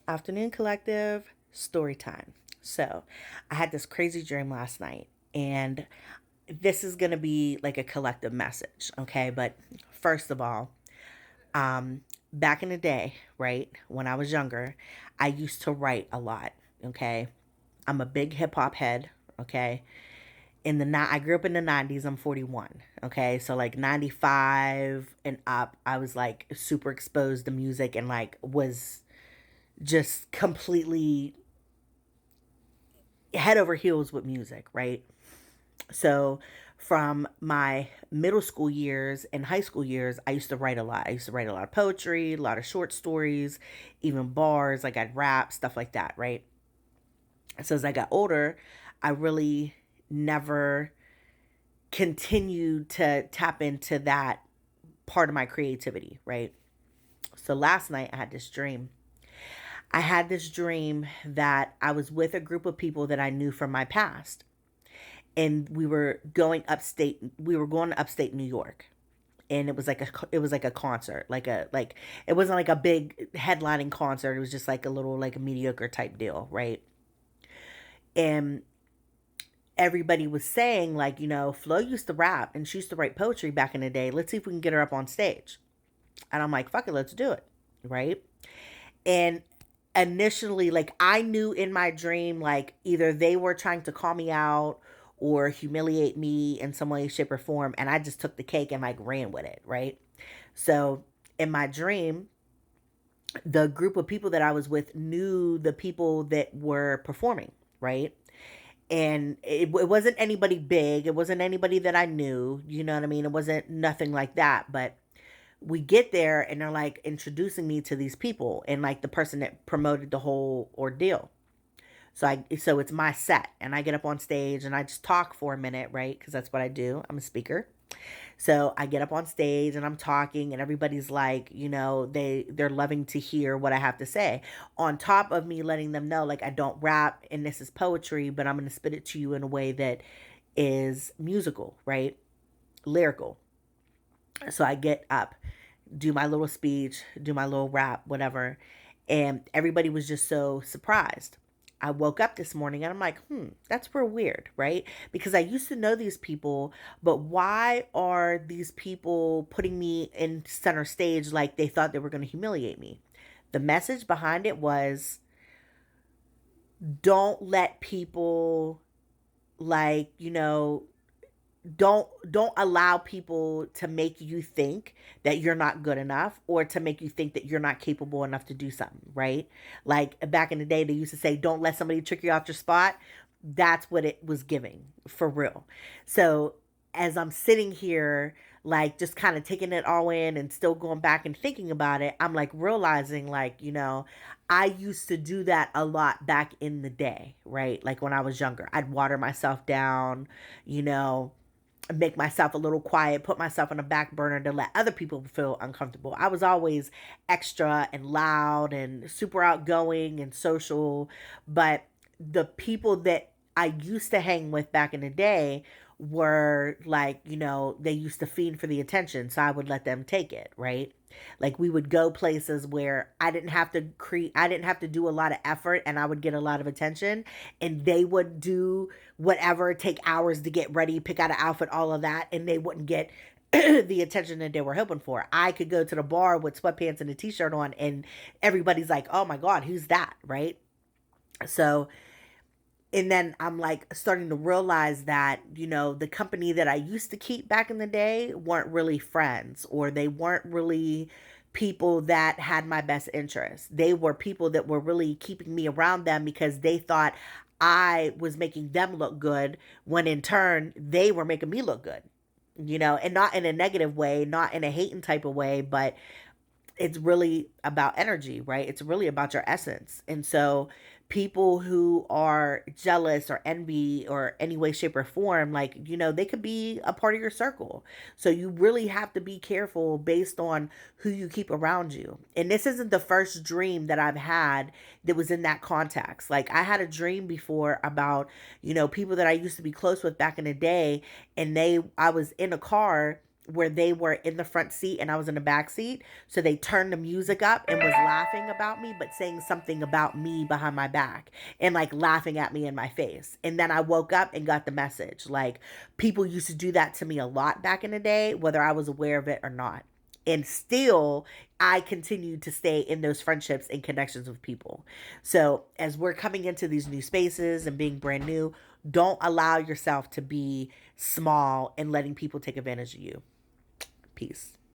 Afternoon Collective story time. So, I had this crazy dream last night, and this is going to be like a collective message, okay? But first of all, back in the day, right, when I was younger, I used to write a lot, okay? I'm a big hip hop head, okay? I grew up in the 90s. I'm 41, okay? So like 95 and up, I was like super exposed to music and like was just completely head over heels with music, right? So from my middle school years and high school years, I used to write a lot. I used to write a lot of poetry, a lot of short stories, even bars, like I'd rap, stuff like that, right? So as I got older, I really never continued to tap into that part of my creativity, right? So last night I had this dream. I had this dream that I was with a group of people that I knew from my past, and we were going to upstate New York, and it was like a concert, like it wasn't like a big headlining concert. It was just like a little like a mediocre type deal, right? And everybody was saying like, Flo used to rap and she used to write poetry back in the day. Let's see if we can get her up on stage. And I'm like, fuck it, let's do it, right? And initially, like, I knew in my dream, like, either they were trying to call me out or humiliate me in some way, shape, or form. And I just took the cake and like ran with it, right? So in my dream, the group of people that I was with knew the people that were performing, right? And it wasn't anybody big. It wasn't anybody that I knew. You know what I mean? It wasn't nothing like that. But we get there and they're like introducing me to these people and like the person that promoted the whole ordeal. So it's my set and I get up on stage and I just talk for a minute, right? Cuz that's what I do. I'm a speaker. So I get up on stage and I'm talking and everybody's like, they're loving to hear what I have to say. On top of me letting them know like I don't rap and this is poetry, but I'm going to spit it to you in a way that is musical, right? Lyrical. So I get up, do my little speech, do my little rap, whatever. And everybody was just so surprised. I woke up this morning and I'm like, that's real weird, right? Because I used to know these people, but why are these people putting me in center stage like they thought they were going to humiliate me? The message behind it was don't let people like, don't allow people to make you think that you're not good enough or to make you think that you're not capable enough to do something, right? Like back in the day they used to say don't let somebody trick you off your spot. That's what it was giving for real. So as I'm sitting here like just kind of taking it all in and still going back and thinking about it, I'm like realizing like, I used to do that a lot back in the day, right? Like when I was younger, I'd water myself down, you know, make myself a little quiet, put myself on a back burner to let other people feel uncomfortable. I was always extra and loud and super outgoing and social, but the people that I used to hang with back in the day were like, they used to fiend for the attention, so I would let them take it, right? Like we would go places where I didn't have to do a lot of effort and I would get a lot of attention and they would do whatever, take hours to get ready, pick out an outfit, all of that, and they wouldn't get the attention that they were hoping for. I could go to the bar with sweatpants and a t-shirt on and everybody's like, "Oh my god, who's that?" right? So and then I'm like starting to realize that, the company that I used to keep back in the day weren't really friends or they weren't really people that had my best interests. They were people that were really keeping me around them because they thought I was making them look good when in turn they were making me look good. And not in a negative way, not in a hating type of way, but it's really about energy, right? It's really about your essence. And so people who are jealous or envy or any way, shape, or form, like, they could be a part of your circle. So you really have to be careful based on who you keep around you. And this isn't the first dream that I've had that was in that context. Like I had a dream before about, people that I used to be close with back in the day, and I was in a car where they were in the front seat and I was in the back seat. So they turned the music up and was laughing about me, but saying something about me behind my back and like laughing at me in my face. And then I woke up and got the message. Like, people used to do that to me a lot back in the day, whether I was aware of it or not. And still, I continue to stay in those friendships and connections with people. So, as we're coming into these new spaces and being brand new, don't allow yourself to be small and letting people take advantage of you. Peace.